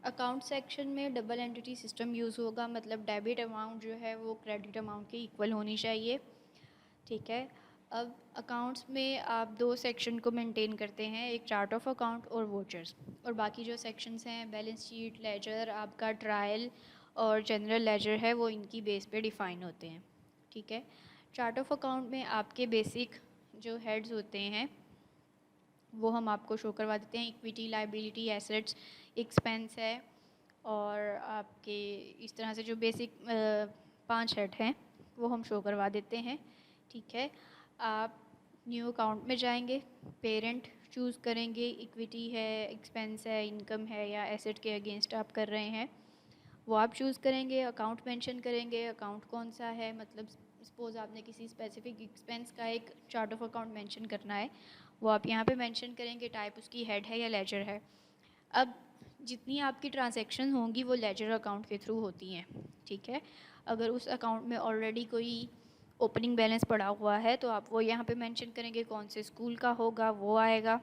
Account section में double entity system use होगा, मतलब डेबिट अमाउंट जो है वो क्रेडिट अमाउंट के इक्वल होनी चाहिए। ठीक है। अब अकाउंट्स में आप दो सेक्शन को मेंटेन करते हैं, एक चार्ट ऑफ अकाउंट और वोचर्स, और बाकी जो सेक्शंस हैं बैलेंस शीट, लेजर, आपका ट्रायल और जनरल लेजर है, वो इनकी बेस पे डिफ़ाइन होते हैं। ठीक है। चार्ट ऑफ अकाउंट में आपके बेसिक जो हेड्स होते हैं वो हम आपको शो करवा देते हैं, इक्विटी, लाइबिलिटी, एसेट्स, एक्सपेंस है, और आपके इस तरह से जो बेसिक 5 हेड हैं वो हम शो करवा देते हैं। ठीक है। आप न्यू अकाउंट में जाएंगे, पेरेंट चूज़ करेंगे, इक्विटी है, एक्सपेंस है, इनकम है या एसेट के अगेंस्ट आप कर रहे हैं वो आप चूज़ करेंगे। अकाउंट मेंशन करेंगे, अकाउंट कौन सा है, मतलब सपोज़ आपने किसी स्पेसिफिक एक्सपेंस का एक चार्ट ऑफ अकाउंट मेंशन करना है, वो आप यहाँ पे मेंशन करेंगे। टाइप उसकी हेड है या लेजर है। अब जितनी आपकी ट्रांजैक्शन होंगी वो लेजर अकाउंट के थ्रू होती हैं। ठीक है। अगर उस अकाउंट में ऑलरेडी कोई ओपनिंग बैलेंस पड़ा हुआ है तो आप वो यहाँ पे मेंशन करेंगे, कौन से स्कूल का होगा वो आएगा।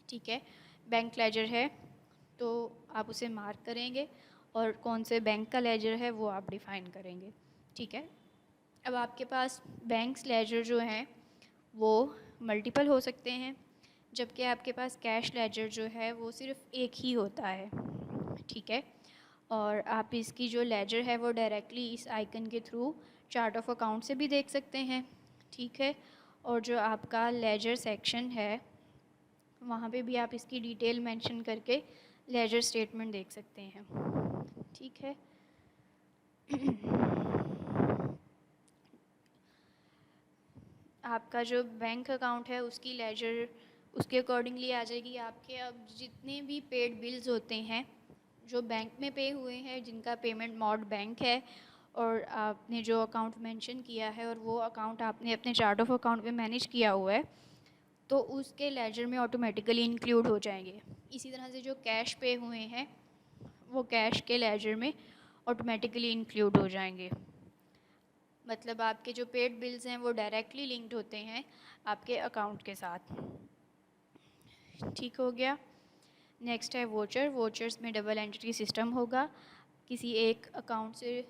ठीक है। बैंक लेजर है तो आप उसे मार्क करेंगे, और कौन से बैंक का लेजर है वो आप डिफ़ाइन करेंगे। ठीक है। अब आपके पास बैंक्स लेजर जो हैं वो मल्टीपल हो सकते हैं, जबकि आपके पास कैश लेजर जो है वो सिर्फ एक ही होता है। ठीक है। और आप इसकी जो लेजर है वो डायरेक्टली इस आइकन के थ्रू चार्ट ऑफ अकाउंट से भी देख सकते हैं। ठीक है। और जो आपका लेजर सेक्शन है वहाँ पे भी आप इसकी डिटेल मेंशन करके लेजर स्टेटमेंट देख सकते हैं। ठीक है। आपका जो बैंक अकाउंट है उसकी लेजर उसके अकॉर्डिंगली आ जाएगी। आपके अब जितने भी पेड बिल्स होते हैं जो बैंक में पे हुए हैं, जिनका पेमेंट मोड बैंक है, और आपने जो अकाउंट मेंशन किया है और वो अकाउंट आपने अपने चार्ट ऑफ अकाउंट में मैनेज किया हुआ है, तो उसके लेजर में ऑटोमेटिकली इंक्लूड हो जाएंगे। इसी तरह से जो कैश पे हुए हैं वो कैश के लेजर में ऑटोमेटिकली इंक्लूड हो जाएंगे। मतलब आपके जो पेड बिल्स हैं वो डायरेक्टली लिंक्ड होते हैं आपके अकाउंट के साथ। ठीक हो गया। नेक्स्ट है वोचर। वोचर्स में डबल एंटिटी सिस्टम होगा। किसी एक अकाउंट से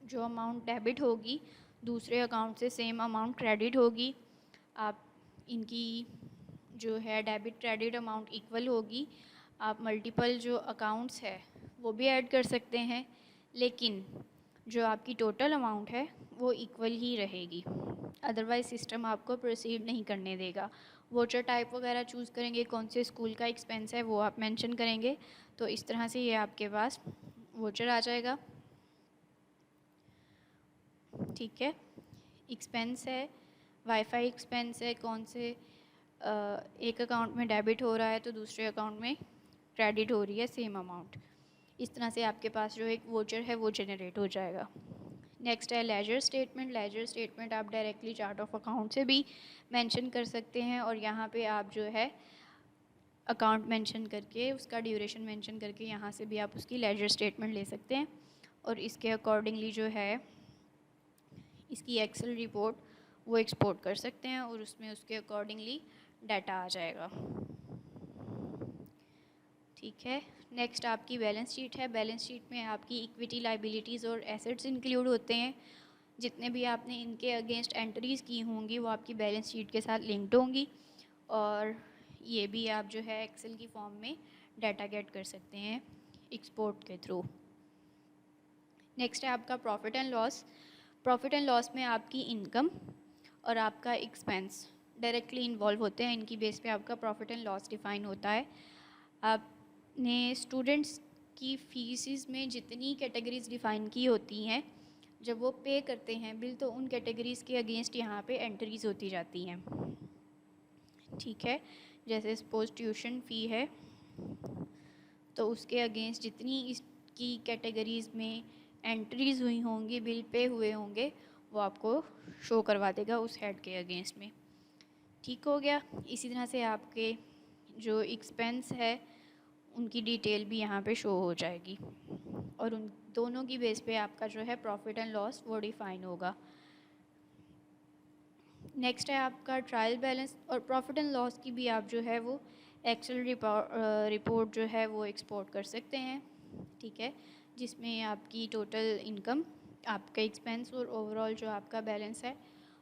जो अमाउंट डेबिट होगी दूसरे अकाउंट से सेम अमाउंट क्रेडिट होगी। आप इनकी जो है डेबिट क्रेडिट अमाउंट इक्वल होगी। आप मल्टीपल जो अकाउंट्स है वो भी ऐड कर सकते हैं, लेकिन जो आपकी टोटल अमाउंट है वो इक्वल ही रहेगी, अदरवाइज़ सिस्टम आपको प्रोसीड नहीं करने देगा। वोचर टाइप वगैरह चूज़ करेंगे, कौन से स्कूल का एक्सपेंस है वो आप मेंशन करेंगे, तो इस तरह से ये आपके पास वोचर आ जाएगा। ठीक है। एक्सपेंस है, वाईफाई एक्सपेंस है, कौन से एक अकाउंट में डेबिट हो रहा है तो दूसरे अकाउंट में क्रेडिट हो रही है सेम अमाउंट। इस तरह से आपके पास जो एक वोचर है वो जनरेट हो जाएगा। नेक्स्ट है लेजर स्टेटमेंट। लेजर स्टेटमेंट आप डायरेक्टली चार्ट ऑफ अकाउंट से भी मेंशन कर सकते हैं, और यहाँ पे आप जो है अकाउंट मेंशन करके उसका ड्यूरेशन मेंशन करके यहाँ से भी आप उसकी लेजर स्टेटमेंट ले सकते हैं, और इसके अकॉर्डिंगली जो है इसकी एक्सेल रिपोर्ट वो एक्सपोर्ट कर सकते हैं, और उसमें उसके अकॉर्डिंगली डाटा आ जाएगा। ठीक है। नेक्स्ट आपकी बैलेंस शीट है। बैलेंस शीट में आपकी इक्विटी, लाइबिलिटीज़ और एसेट्स इंक्लूड होते हैं। जितने भी आपने इनके अगेंस्ट एंट्रीज़ की होंगी वो आपकी बैलेंस शीट के साथ लिंक्ड होंगी, और ये भी आप जो है एक्सेल की फॉर्म में डाटा गेट कर सकते हैं एक्सपोर्ट के थ्रू। नेक्स्ट है आपका profit and loss. Profit and loss में आपकी इनकम और आपका एक्सपेंस डायरेक्टली इन्वॉल्व होते हैं। इनकी बेस पे आपका प्रॉफिट एंड लॉस डिफ़ाइन होता है। आपने स्टूडेंट्स की फीसिस में जितनी कैटेगरीज डिफ़ाइन की होती हैं, जब वो पे करते हैं बिल तो उन कैटेगरीज़ के अगेंस्ट यहाँ पे एंट्रीज़ होती जाती हैं। ठीक है। जैसे सपोज ट्यूशन फ़ी है तो उसके अगेंस्ट जितनी इसकी कैटेगरीज़ में एंट्रीज़ हुई होंगी, बिल पे हुए होंगे, वो आपको शो करवा देगा उस हेड के अगेंस्ट में। ठीक हो गया। इसी तरह से आपके जो एक्सपेंस है उनकी डिटेल भी यहाँ पे शो हो जाएगी, और उन दोनों की बेस पे आपका जो है प्रॉफिट एंड लॉस वो डिफ़ाइन होगा। नेक्स्ट है आपका ट्रायल बैलेंस, और प्रॉफिट एंड लॉस की भी आप जो है वो एक्सेल रिपोर्ट जो है वो एक्सपोर्ट कर सकते हैं। ठीक है, जिसमें आपकी टोटल इनकम, आपका एक्सपेंस और ओवरऑल जो आपका बैलेंस है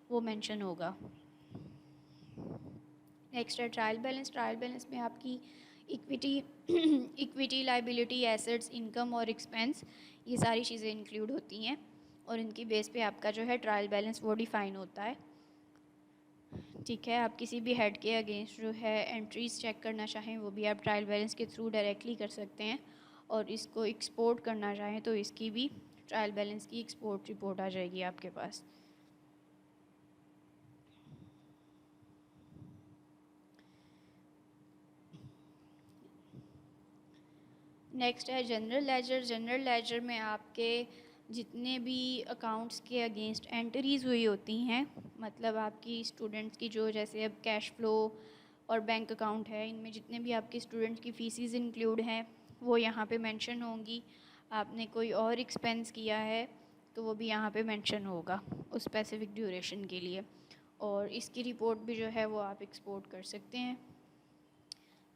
वो मेंशन होगा। नेक्स्ट है ट्रायल बैलेंस। ट्रायल बैलेंस में आपकी equity equity, liability, assets, income और एक्सपेंस, ये सारी चीज़ें इंक्लूड होती हैं और इनकी बेस पे आपका जो है ट्रायल बैलेंस वो डिफ़ाइन होता है। ठीक है, आप किसी भी हेड के अगेंस्ट जो है एंट्रीज चेक करना चाहें वो भी आप ट्रायल बैलेंस के थ्रू डायरेक्टली कर सकते हैं, और इसको एक्सपोर्ट करना चाहें तो इसकी भी ट्रायल बैलेंस की एक्सपोर्ट रिपोर्ट आ जाएगी आपके पास। नेक्स्ट है जनरल लेजर। जनरल लेजर में आपके जितने भी अकाउंट्स के अगेंस्ट एंट्रीज़ हुई होती हैं, मतलब आपकी स्टूडेंट्स की जो जैसे अब कैश फ़्लो और बैंक अकाउंट है, इनमें जितने भी आपके स्टूडेंट्स की फ़ीसिस इंक्लूड हैं वो यहाँ पे मेंशन होंगी। आपने कोई और एक्सपेंस किया है तो वो भी यहाँ पे मेंशन होगा उस स्पेसिफ़िक ड्यूरेशन के लिए, और इसकी रिपोर्ट भी जो है वो आप एक्सपोर्ट कर सकते हैं।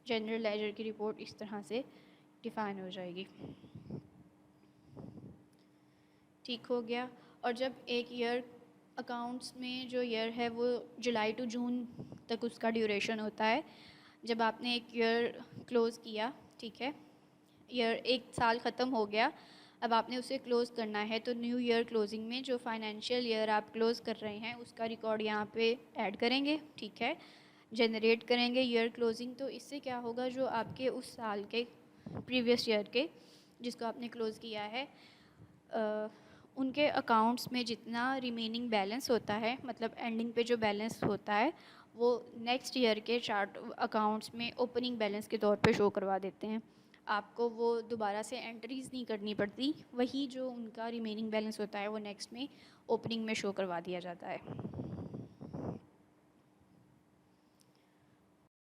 जनरल लेजर की रिपोर्ट इस तरह से डिफ़ाइन हो जाएगी। ठीक हो गया। और जब एक ईयर अकाउंट्स में जो ईयर है वो जुलाई टू जून तक उसका ड्यूरेशन होता है, जब आपने एक ईयर क्लोज़ किया, ठीक है, ईयर एक साल ख़त्म हो गया, अब आपने उसे क्लोज़ करना है, तो न्यू ईयर क्लोजिंग में जो फाइनेंशियल ईयर आप क्लोज़ कर रहे हैं उसका रिकॉर्ड यहाँ पे ऐड करेंगे। ठीक है, जनरेट करेंगे ईयर क्लोजिंग। तो इससे क्या होगा, जो आपके उस साल के प्रीवियस ईयर के जिसको आपने क्लोज़ किया है, उनके अकाउंट्स में जितना रिमेनिंग बैलेंस होता है, मतलब एंडिंग पे जो बैलेंस होता है, वो नेक्स्ट ईयर के चार्ट अकाउंट्स में ओपनिंग बैलेंस के तौर पे शो करवा देते हैं। आपको वो दोबारा से एंट्रीज़ नहीं करनी पड़ती, वही जो उनका रिमेनिंग बैलेंस होता है वो नेक्स्ट में ओपनिंग में शो करवा दिया जाता है।